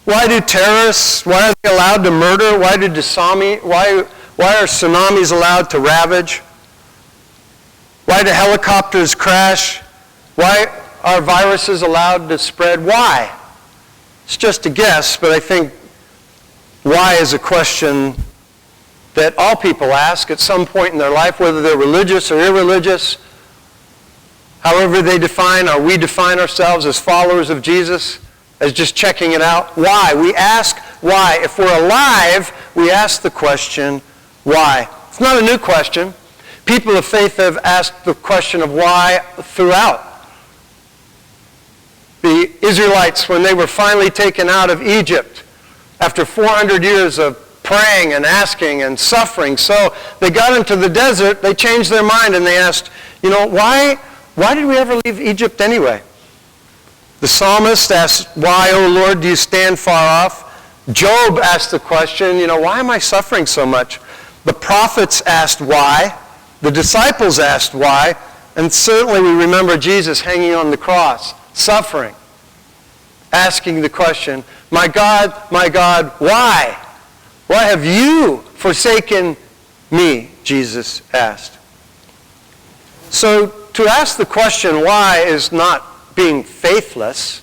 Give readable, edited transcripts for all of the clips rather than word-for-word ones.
Why do terrorists, why are they allowed to murder? Why are tsunamis allowed to ravage? Why do helicopters crash? Why are viruses allowed to spread? Why? It's just a guess, but I think why is a question that all people ask at some point in their life, whether they're religious or irreligious, however they define or we define ourselves as followers of Jesus, as just checking it out. Why? We ask why. If we're alive, we ask the question, why? It's not a new question. People of faith have asked the question of why throughout. The Israelites, when they were finally taken out of Egypt, after 400 years of praying and asking and suffering, so they got into the desert, they changed their mind and they asked, why did we ever leave Egypt anyway? The psalmist asked, why, O Lord, do you stand far off? Job asked the question, why am I suffering so much? The prophets asked why. The disciples asked why. And certainly we remember Jesus hanging on the cross, suffering, asking the question, my God, why? Why have you forsaken me? Jesus asked. So to ask the question why is not being faithless,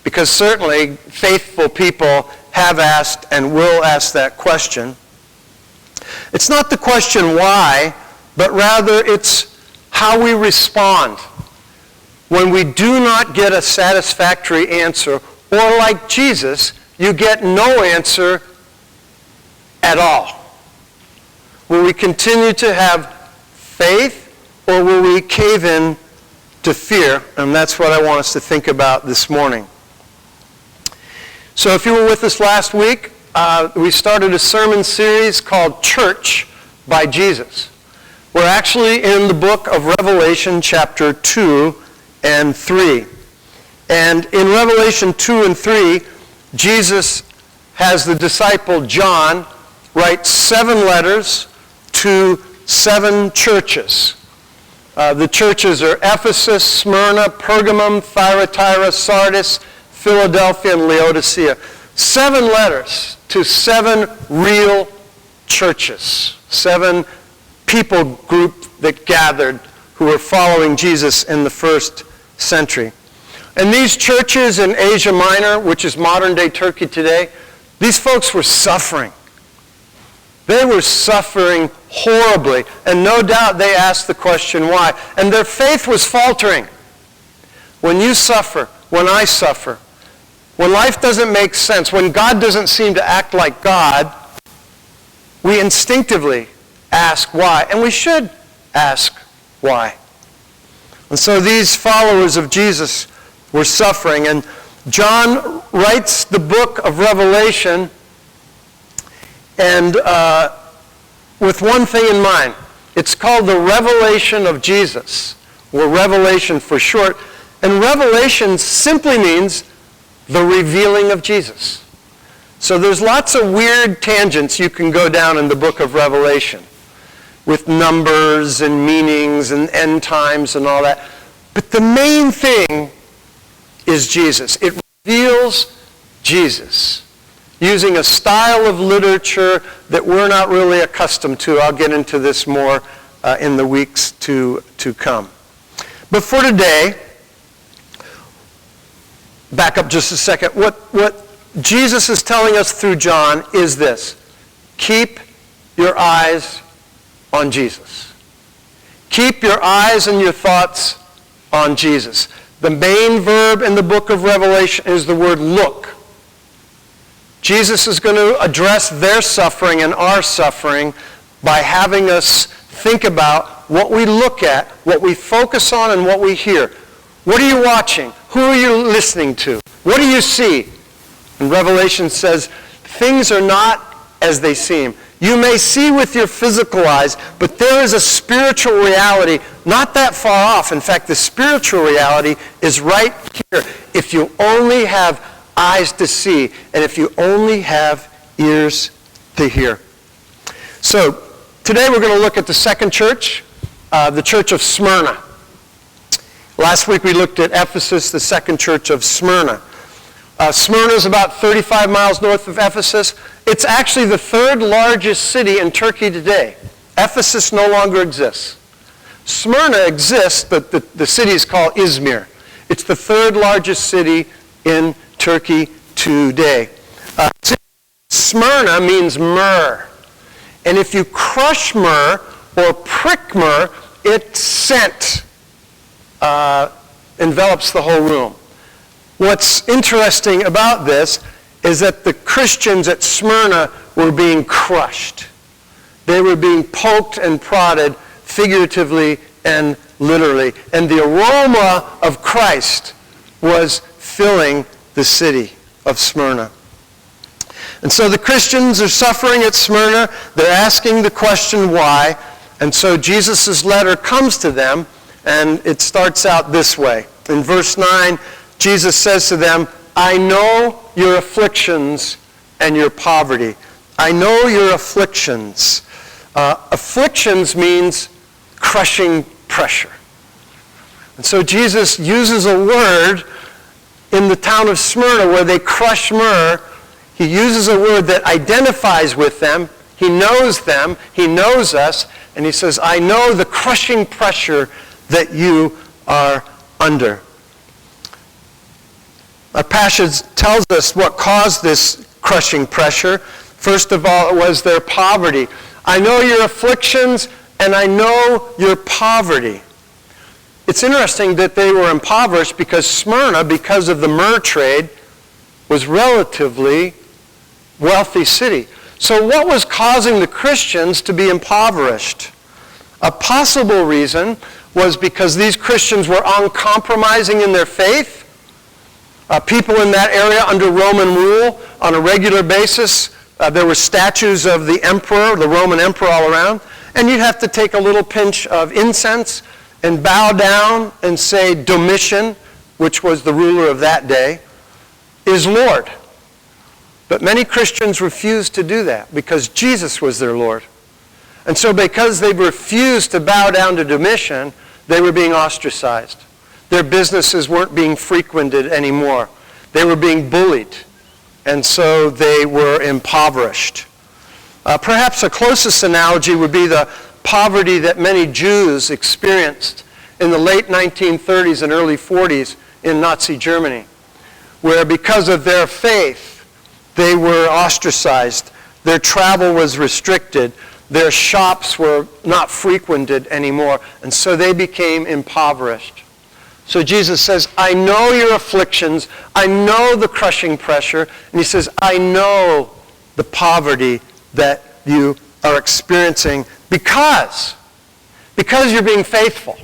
because certainly faithful people have asked and will ask that question. It's not the question why, but rather it's how we respond when we do not get a satisfactory answer, or like Jesus, you get no answer at all. Will we continue to have faith, or will we cave in to fear? And that's what I want us to think about this morning. So if you were with us last week, we started a sermon series called Church by Jesus. We're actually in the book of Revelation chapter 2 and 3. And in Revelation 2 and 3, Jesus has the disciple John write 7 letters to 7 churches. The churches are Ephesus, Smyrna, Pergamum, Thyatira, Sardis, Philadelphia, and Laodicea. 7 letters to 7 real churches. 7 people group that gathered who were following Jesus in the first century. And these churches in Asia Minor, which is modern-day Turkey today, these folks were suffering. They were suffering horribly, and no doubt they asked the question why. And their faith was faltering. When you suffer, when I suffer, when life doesn't make sense, when God doesn't seem to act like God, we instinctively ask why. And we should ask why. And so these followers of Jesus were suffering. And John writes the book of Revelation and with one thing in mind. It's called the Revelation of Jesus, or Revelation for short. And Revelation simply means the revealing of Jesus. So there's lots of weird tangents you can go down in the book of Revelation with numbers and meanings and end times and all that. But the main thing is Jesus. It reveals Jesus using a style of literature that we're not really accustomed to. I'll get into this more in the weeks to come. But for today, back up just a second. What Jesus is telling us through John is this. Keep your eyes on Jesus. Keep your eyes and your thoughts on Jesus. The main verb in the book of Revelation is the word look. Jesus is going to address their suffering and our suffering by having us think about what we look at, what we focus on, and what we hear. What are you watching? Who are you listening to? What do you see? And Revelation says, things are not as they seem. You may see with your physical eyes, but there is a spiritual reality not that far off. In fact, the spiritual reality is right here. If you only have eyes to see, and if you only have ears to hear. So, today we're going to look at the second church, the church of Smyrna. Last week we looked at Ephesus, the second church of Smyrna. Smyrna is about 35 miles north of Ephesus. It's actually the third largest city in Turkey today. Ephesus no longer exists. Smyrna exists, but the city is called Izmir. It's the third largest city in Turkey today. Smyrna means myrrh. And if you crush myrrh or prick myrrh, its scent envelops the whole room. What's interesting about this is that the Christians at Smyrna were being crushed. They were being poked and prodded figuratively and literally. And the aroma of Christ was filling the city of Smyrna. And so the Christians are suffering at Smyrna. They're asking the question why. And so Jesus' letter comes to them, and it starts out this way. In verse 9, Jesus says to them, I know your afflictions and your poverty. I know your afflictions. Afflictions means crushing pressure. And so Jesus uses a word in the town of Smyrna where they crush myrrh. He uses a word that identifies with them. He knows them. He knows us. And he says, I know the crushing pressure that you are under. Our passage tells us what caused this crushing pressure. First of all, it was their poverty. I know your afflictions, and I know your poverty. It's interesting that they were impoverished because Smyrna, because of the myrrh trade, was relatively wealthy city. So what was causing the Christians to be impoverished? A possible reason was because these Christians were uncompromising in their faith. People in that area under Roman rule on a regular basis, there were statues of the emperor, the Roman emperor all around, and you'd have to take a little pinch of incense and bow down and say Domitian, which was the ruler of that day, is Lord. But many Christians refused to do that because Jesus was their Lord. And so because they refused to bow down to Domitian, they were being ostracized. Their businesses weren't being frequented anymore. They were being bullied. And so they were impoverished. Perhaps the closest analogy would be the poverty that many Jews experienced in the late 1930s and early 40s in Nazi Germany, where because of their faith, they were ostracized. Their travel was restricted. Their shops were not frequented anymore. And so they became impoverished. So Jesus says, I know your afflictions. I know the crushing pressure. And he says, I know the poverty that you are experiencing because you're being faithful.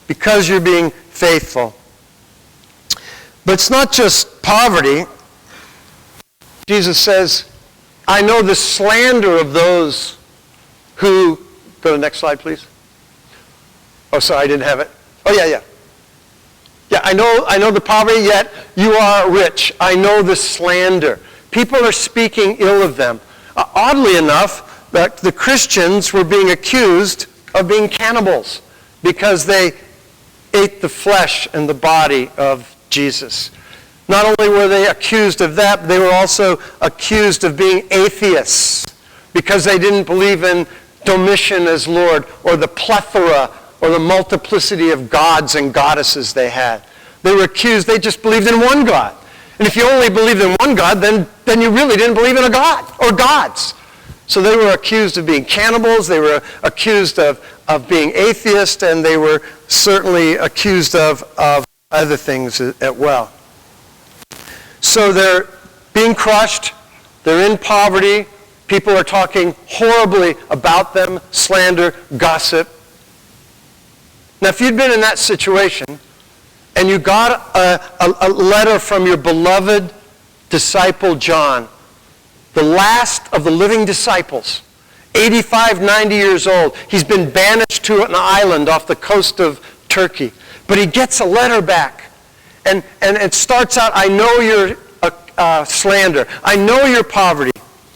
Because you're being faithful. But it's not just poverty. Jesus says, I know the slander of those who... Go to the next slide, please. Oh, sorry, I didn't have it. Oh, yeah. Yeah, I know the poverty, yet you are rich. I know the slander. People are speaking ill of them. Oddly enough, the Christians were being accused of being cannibals because they ate the flesh and the body of Jesus. Not only were they accused of that, they were also accused of being atheists because they didn't believe in Domitian as Lord or the plethora or the multiplicity of gods and goddesses they had. They were accused, they just believed in one God. And if you only believed in one God, then you really didn't believe in a God or gods. So they were accused of being cannibals, they were accused of being atheists, and they were certainly accused of other things as well. So they're being crushed, they're in poverty, people are talking horribly about them, slander, gossip. Now, if you'd been in that situation and you got a letter from your beloved disciple John, the last of the living disciples, 85, 90 years old, he's been banished to an island off the coast of Turkey, but he gets a letter back, and it starts out, I know your slander, I know your poverty.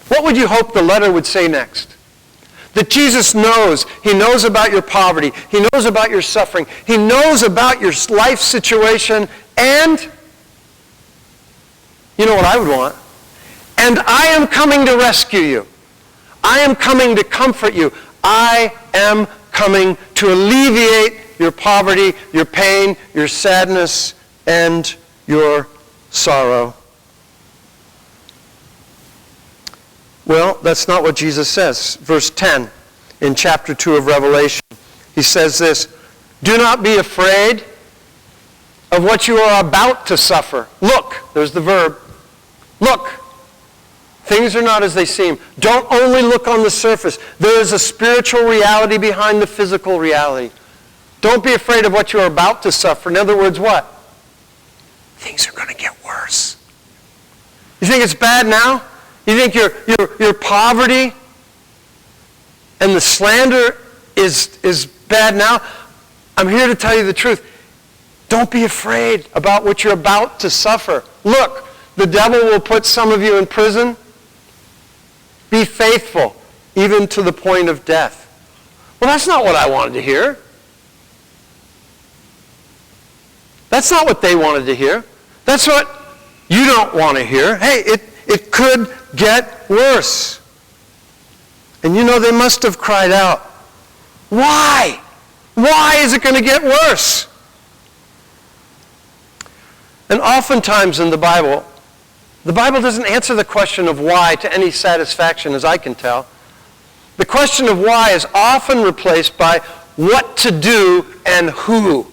What would you hope the letter would say next? That Jesus knows. He knows about your poverty. He knows about your suffering. He knows about your life situation, and You know what I would want? And I am coming to rescue you. I am coming to comfort you. I am coming to alleviate your poverty, your pain, your sadness, and your sorrow. Well, that's not what Jesus says. Verse 10 in chapter 2 of Revelation. He says this, do not be afraid of what you are about to suffer. Look, there's the verb. Look, things are not as they seem. Don't only look on the surface. There is a spiritual reality behind the physical reality. Don't be afraid of what you are about to suffer. In other words, what? Things are going to get worse. You think it's bad now? You think your poverty and the slander is bad now? I'm here to tell you the truth. Don't be afraid about what you're about to suffer. Look, the devil will put some of you in prison. Be faithful, even to the point of death. Well, that's not what I wanted to hear. That's not what they wanted to hear. That's what you don't want to hear. Hey, it could get worse. And you know, they must have cried out, why? Why is it going to get worse? And oftentimes in the Bible doesn't answer the question of why to any satisfaction, as I can tell. The question of why is often replaced by what to do and who.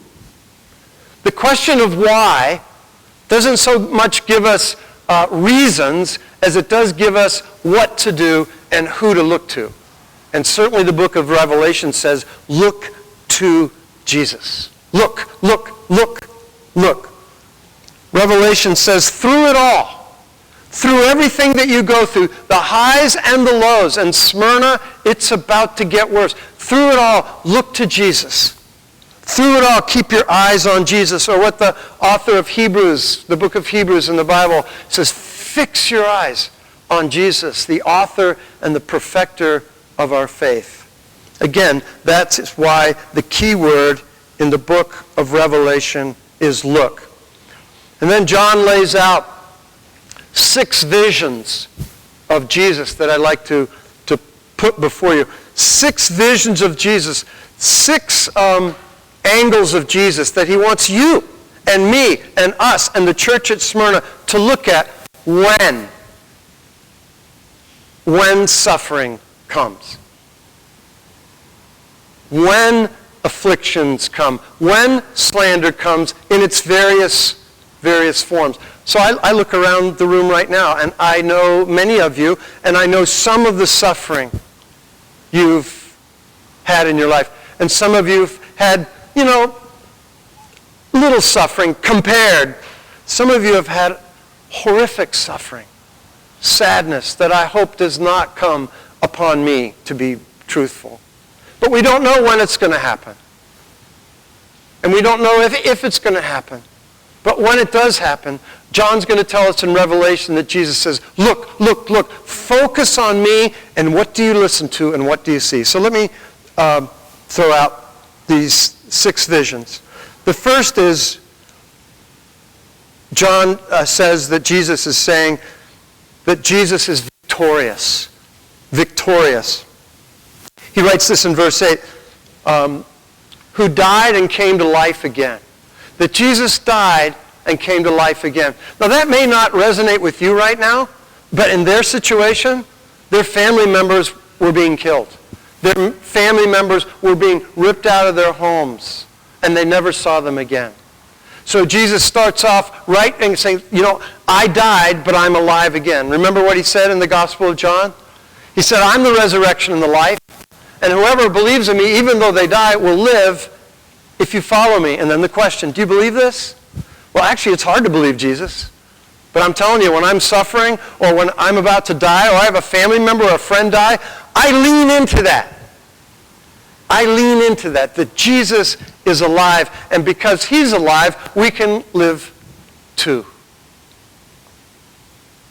The question of why doesn't so much give us reasons as it does give us what to do and who to look to. And certainly the book of Revelation says, look to Jesus. Look, look, look, look. Revelation says, through it all, through everything that you go through, the highs and the lows, and Smyrna, it's about to get worse. Through it all, look to Jesus. Through it all, keep your eyes on Jesus. Or what the author of Hebrews, the book of Hebrews in the Bible, says, fix your eyes on Jesus, the author and the perfecter of our faith. Again, that's why the key word in the book of Revelation is look. And then John lays out 6 visions of Jesus that I'd like to put before you. 6 visions of Jesus. 6 angles of Jesus that he wants you and me and us and the church at Smyrna to look at when suffering comes. When afflictions come. When slander comes in its various forms. So I look around the room right now, and I know many of you, and I know some of the suffering you've had in your life. And some of you have had, little suffering compared. Some of you have had horrific suffering, sadness that I hope does not come upon me, to be truthful. But we don't know when it's going to happen. And we don't know if it's going to happen. But when it does happen, John's going to tell us in Revelation that Jesus says, look, look, look, focus on me, and what do you listen to, and what do you see? So let me throw out these 6 visions. The first is, John says that Jesus is saying that Jesus is victorious. Victorious. He writes this in verse 8, who died and came to life again. That Jesus died and came to life again. Now that may not resonate with you right now, but in their situation, their family members were being killed. Their family members were being ripped out of their homes, and they never saw them again. So Jesus starts off right and saying, I died, but I'm alive again. Remember what he said in the Gospel of John? He said, I'm the resurrection and the life, and whoever believes in me, even though they die, will live if you follow me. And then the question, do you believe this? Well, actually, it's hard to believe Jesus. But I'm telling you, when I'm suffering, or when I'm about to die, or I have a family member or a friend die, I lean into that. I lean into that Jesus is alive. And because he's alive, we can live too.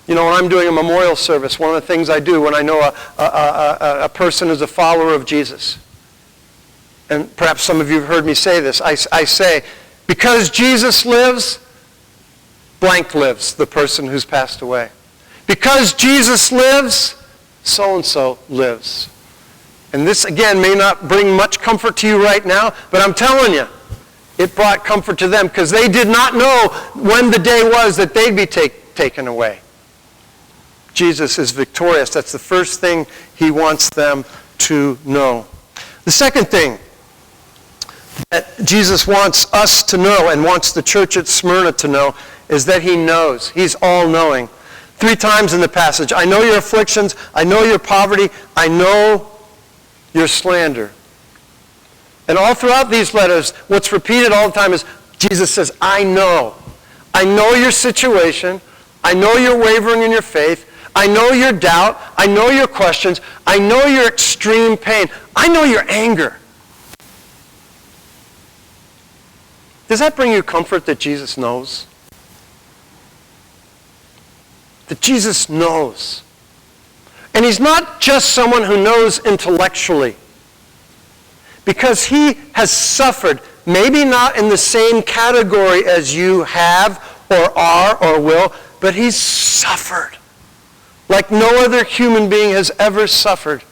When I'm doing a memorial service, one of the things I do when I know a person is a follower of Jesus, and perhaps some of you have heard me say this, I say, because Jesus lives, blank lives, the person who's passed away. Because Jesus lives, so-and-so lives. And this, again, may not bring much comfort to you right now, but I'm telling you, it brought comfort to them because they did not know when the day was that they'd be taken away. Jesus is victorious. That's the first thing he wants them to know. The second thing that Jesus wants us to know and wants the church at Smyrna to know is that he knows. He's all-knowing. 3 times in the passage, I know your afflictions, I know your poverty, I know your slander. And all throughout these letters, what's repeated all the time is Jesus says, I know. I know your situation. I know you're wavering in your faith. I know your doubt. I know your questions. I know your extreme pain. I know your anger. Does that bring you comfort that Jesus knows? That Jesus knows. And he's not just someone who knows intellectually. Because he has suffered, maybe not in the same category as you have or are or will, but he's suffered like no other human being has ever suffered.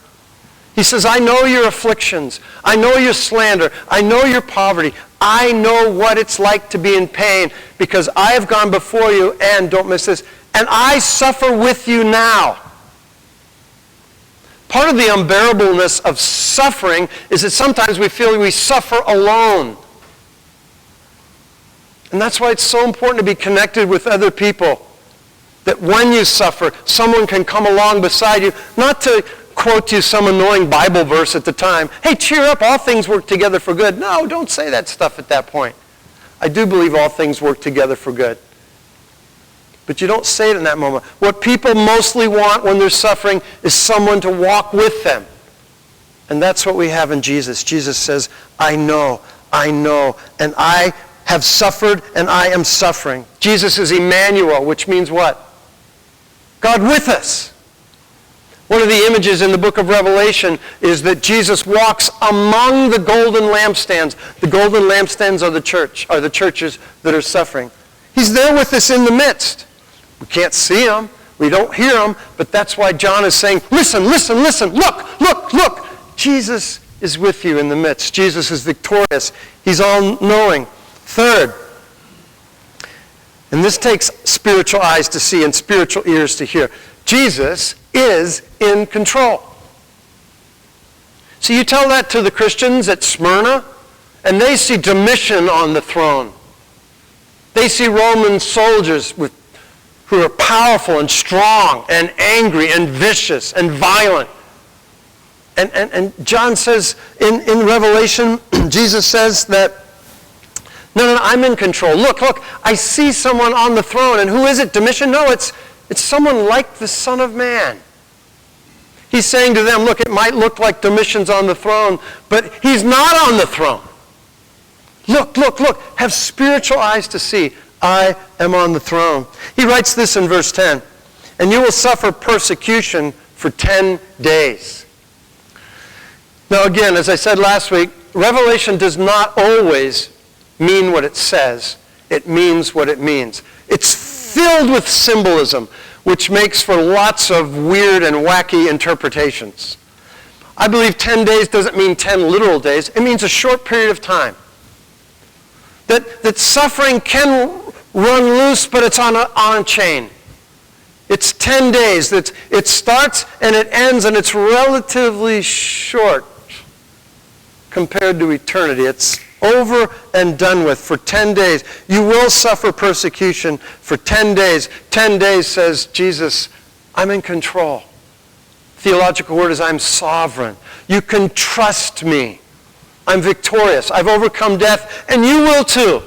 He says, I know your afflictions. I know your slander. I know your poverty. I know what it's like to be in pain because I have gone before you and, don't miss this, and I suffer with you now. Part of the unbearableness of suffering is that sometimes we feel we suffer alone. And that's why it's so important to be connected with other people. That when you suffer, someone can come along beside you, not to quote you some annoying Bible verse at the time. Hey, cheer up, all things work together for good. No, don't say that stuff at that point. I do believe all things work together for good. But you don't say it in that moment. What people mostly want when they're suffering is someone to walk with them. And that's what we have in Jesus. Jesus says, I know, and I have suffered, and I am suffering. Jesus is Emmanuel, which means what? God with us. One of the images in the book of Revelation is that Jesus walks among the golden lampstands. The golden lampstands are the churches that are suffering. He's there with us in the midst. We can't see him. We don't hear him. But that's why John is saying, listen, listen, listen. Look. Jesus is with you in the midst. Jesus is victorious. He's all-knowing. Third, and this takes spiritual eyes to see and spiritual ears to hear, Jesus is in control. So you tell that to the Christians at Smyrna, and they see Domitian on the throne. They see Roman soldiers who are powerful and strong and angry and vicious and violent. And John says in Revelation, Jesus says that, no, I'm in control. Look, I see someone on the throne. And who is it, Domitian? No, it's someone like the Son of Man. He's saying to them, look, it might look like Domitian's on the throne, but he's not on the throne. Look. Have spiritual eyes to see. I am on the throne. He writes this in verse 10. And you will suffer persecution for 10 days. Now again, as I said last week, Revelation does not always mean what it says. It means what it means. It's filled with symbolism, which makes for lots of weird and wacky interpretations. I believe 10 days doesn't mean 10 literal days. It means a short period of time. That suffering can run loose, but it's on a chain. It's 10 days. It starts and it ends, and it's relatively short compared to eternity. It's over and done with for 10 days. You will suffer persecution for 10 days. 10 days, says Jesus, I'm in control. Theological word is I'm sovereign. You can trust me. I'm victorious. I've overcome death, and you will too.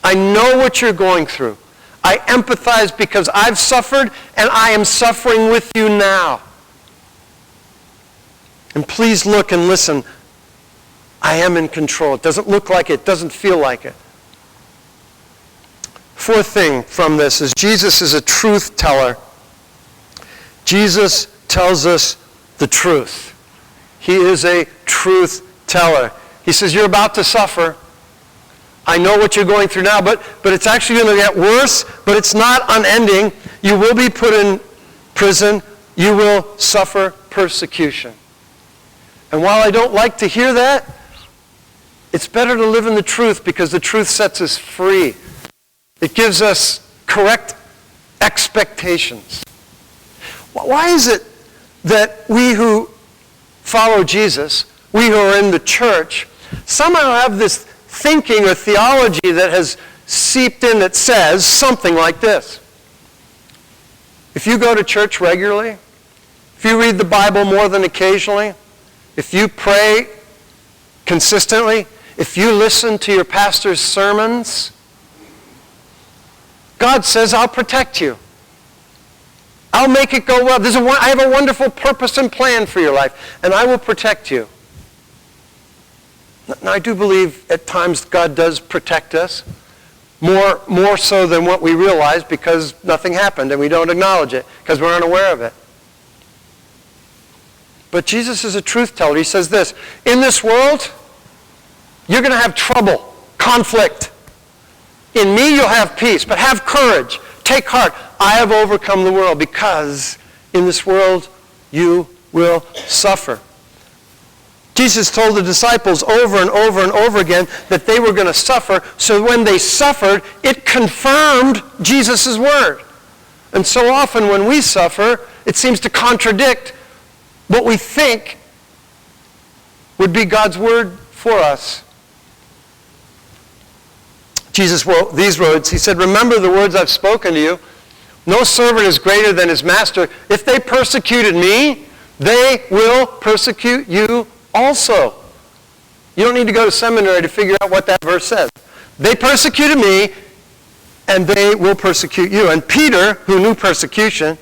I know what you're going through. I empathize because I've suffered, and I am suffering with you now. And please look and listen. I am in control. It doesn't look like it. It doesn't feel like it. Fourth thing from this is Jesus is a truth teller. Jesus tells us the truth. He is a truth teller. He says, you're about to suffer. I know what you're going through now, but it's actually going to get worse, but it's not unending. You will be put in prison. You will suffer persecution. And while I don't like to hear that, it's better to live in the truth because the truth sets us free. It gives us correct expectations. Why is it that we who follow Jesus, we who are in the church, somehow have this thinking or theology that has seeped in that says something like this? If you go to church regularly, if you read the Bible more than occasionally, if you pray consistently, if you listen to your pastor's sermons, God says, I'll protect you. I'll make it go well. I have a wonderful purpose and plan for your life, and I will protect you. Now, I do believe at times God does protect us, more so than what we realize because nothing happened and we don't acknowledge it because we're unaware of it. But Jesus is a truth teller. He says this, in this world, you're going to have trouble, conflict. In me, you'll have peace, but have courage. Take heart. I have overcome the world because in this world, you will suffer. Jesus told the disciples over and over and over again that they were going to suffer, so when they suffered, it confirmed Jesus' word. And so often when we suffer, it seems to contradict what we think would be God's word for us. Jesus wrote these words. He said, remember the words I've spoken to you. No servant is greater than his master. If they persecuted me, they will persecute you also. You don't need to go to seminary to figure out what that verse says. They persecuted me, and they will persecute you. And Peter, who knew persecution,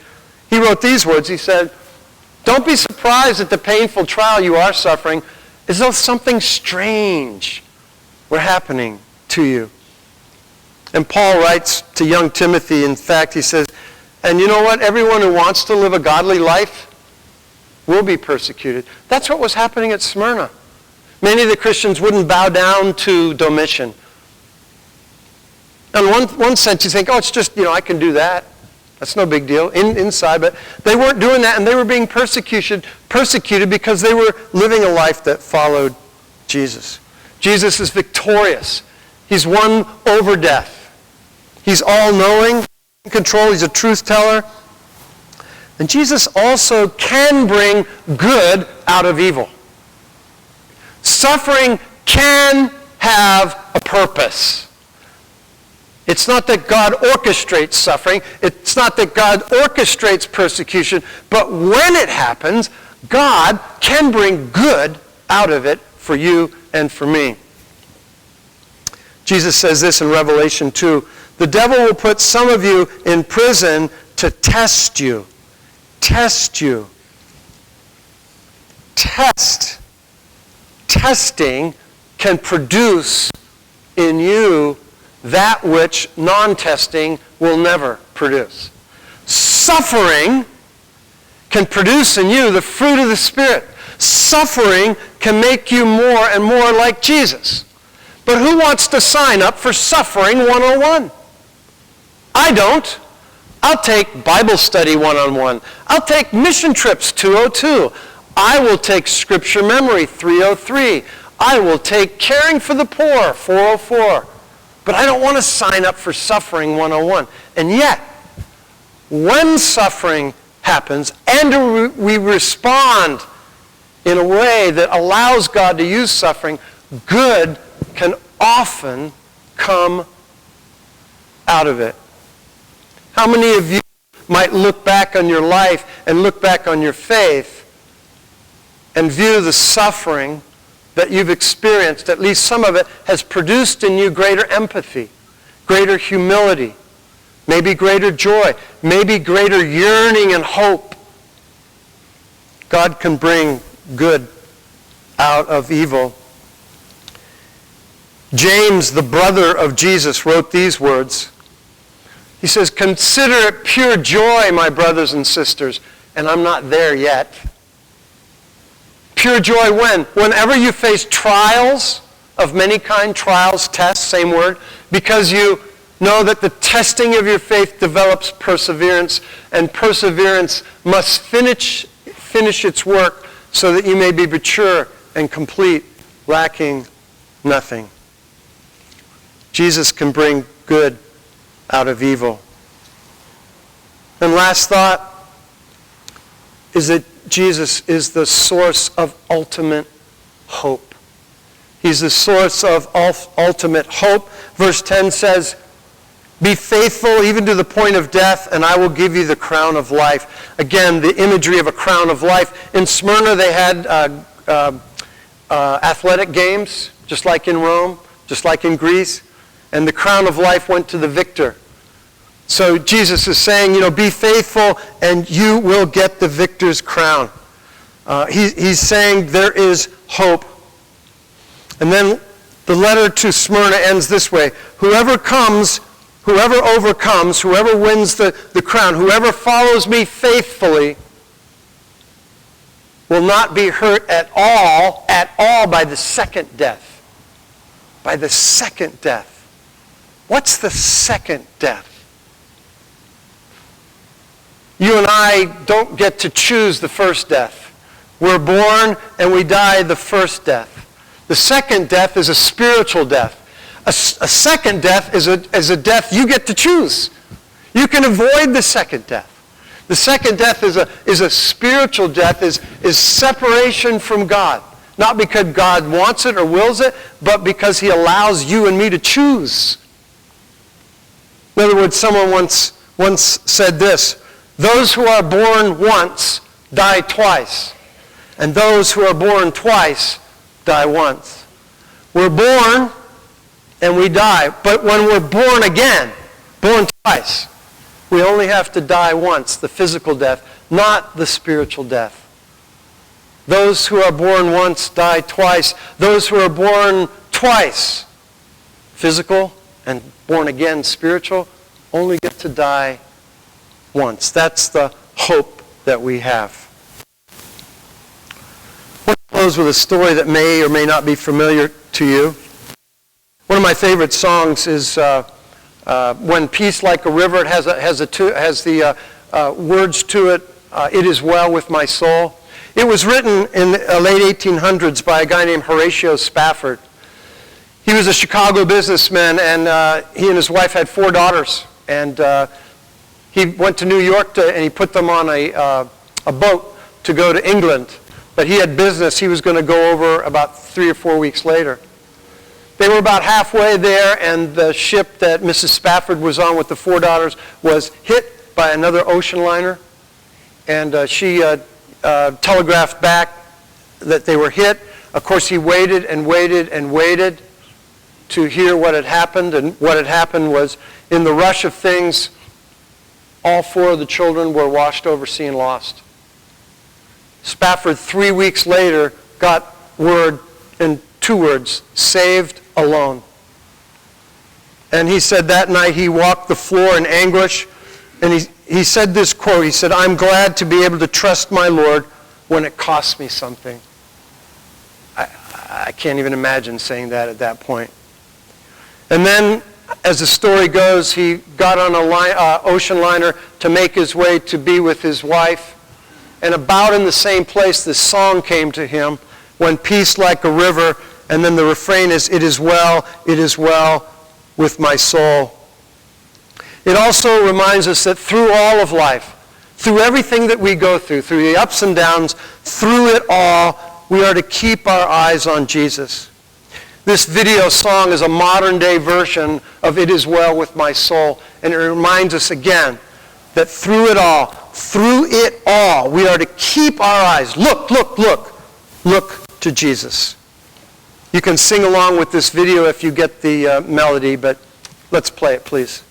he wrote these words. He said, don't be surprised at the painful trial you are suffering, as though something strange were happening to you. And Paul writes to young Timothy, in fact, he says, and you know what? Everyone who wants to live a godly life will be persecuted. That's what was happening at Smyrna. Many of the Christians wouldn't bow down to Domitian. In one sense, you think, oh, it's just, I can do that. That's no big deal inside. But they weren't doing that, and they were being persecuted because they were living a life that followed Jesus. Jesus is victorious. He's won over death. He's all-knowing, in control. He's a truth teller. And Jesus also can bring good out of evil. Suffering can have a purpose. It's not that God orchestrates suffering. It's not that God orchestrates persecution. But when it happens, God can bring good out of it for you and for me. Jesus says this in Revelation 2. The devil will put some of you in prison to test you. Test you. Testing can produce in you that which non-testing will never produce. Suffering can produce in you the fruit of the Spirit. Suffering can make you more and more like Jesus. But who wants to sign up for Suffering 101? I don't. I'll take Bible study 101. I'll take mission trips 202. I will take scripture memory 303. I will take caring for the poor 404. But I don't want to sign up for Suffering 101. And yet, when suffering happens and we respond in a way that allows God to use suffering, good can often come out of it. How many of you might look back on your life and look back on your faith and view the suffering that you've experienced, at least some of it, has produced in you greater empathy, greater humility, maybe greater joy, maybe greater yearning and hope? God can bring good out of evil. James, the brother of Jesus, wrote these words. He says, consider it pure joy, my brothers and sisters. And I'm not there yet. Pure joy when? Whenever you face trials of many kind, trials, tests, same word, because you know that the testing of your faith develops perseverance, and perseverance must finish its work so that you may be mature and complete, lacking nothing. Jesus can bring good out of evil. And last thought is that Jesus is the source of ultimate hope. He's the source of ultimate hope. Verse 10 says, "Be faithful even to the point of death, and I will give you the crown of life." Again, the imagery of a crown of life. In Smyrna, they had athletic games, just like in Rome, just like in Greece, and the crown of life went to the victor. So Jesus is saying, be faithful and you will get the victor's crown. He's saying there is hope. And then the letter to Smyrna ends this way: whoever overcomes, whoever wins the crown, whoever follows me faithfully will not be hurt at all by the second death. By the second death. What's the second death? You and I don't get to choose the first death. We're born and we die the first death. The second death is a spiritual death. A second death is a death you get to choose. You can avoid the second death. The second death is a spiritual death, is separation from God. Not because God wants it or wills it, but because he allows you and me to choose. In other words, someone once said this: those who are born once die twice, and those who are born twice die once. We're born and we die, but when we're born again, born twice, we only have to die once, the physical death, not the spiritual death. Those who are born once die twice. Those who are born twice, physical and born again, spiritual, only get to die once. That's the hope that we have. I want to close with a story that may or may not be familiar to you. One of my favorite songs is "When Peace Like a River." It has the words to it, "It is well with my soul." It was written in the late 1800s by a guy named Horatio Spafford. He was a Chicago businessman, and he and his wife had 4 daughters. And he went to New York and he put them on a boat to go to England. But he had business. He was going to go over about 3 or 4 weeks later. They were about halfway there, and the ship that Mrs. Spafford was on with the 4 daughters was hit by another ocean liner. And she telegraphed back that they were hit. Of course, he waited and waited and waited to hear what had happened. And what had happened was, in the rush of things, all 4 of the children were washed overseas and lost. Spafford, 3 weeks later, got word in 2 words: saved alone. And he said that night he walked the floor in anguish, and he said this quote. He said, "I'm glad to be able to trust my Lord when it costs me something." I can't even imagine saying that at that point. And then, as the story goes, he got on an ocean liner to make his way to be with his wife. And about in the same place, this song came to him, "When Peace Like a River," and then the refrain is, it is well with my soul." It also reminds us that through all of life, through everything that we go through the ups and downs, through it all, we are to keep our eyes on Jesus. This video song is a modern-day version of "It Is Well With My Soul," and it reminds us again that through it all, we are to keep our eyes, look to Jesus. You can sing along with this video if you get the melody, but let's play it, please.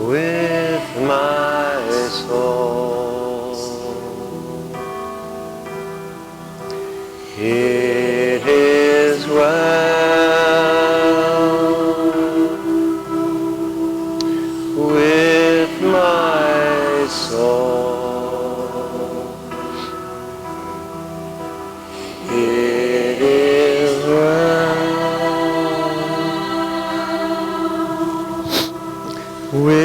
with my soul. It is well with my soul. It is well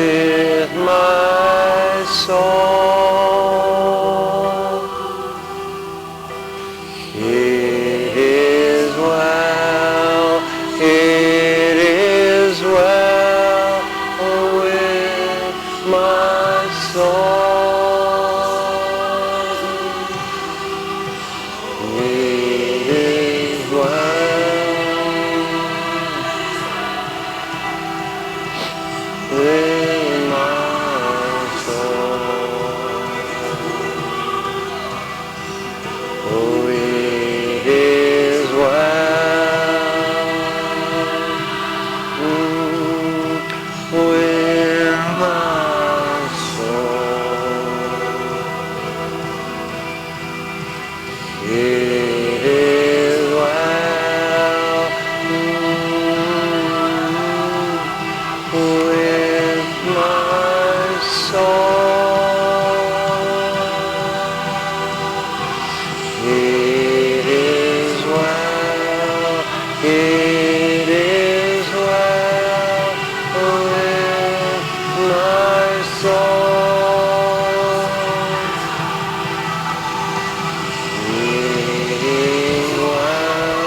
with my soul. It is well, it is well with my soul. It is well with my soul. Oh, it is well with my soul. It is well with my soul. It is well, it is well with my soul. It is well.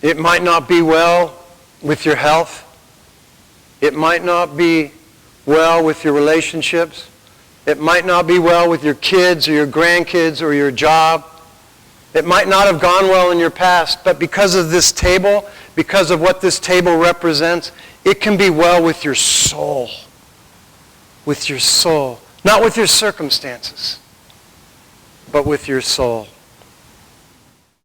It might not be well with your health. It might not be well with your relationships. It might not be well with your kids or your grandkids or your job. It might not have gone well in your past, but because of this table, because of what this table represents, it can be well with your soul. With your soul. Not with your circumstances, but with your soul.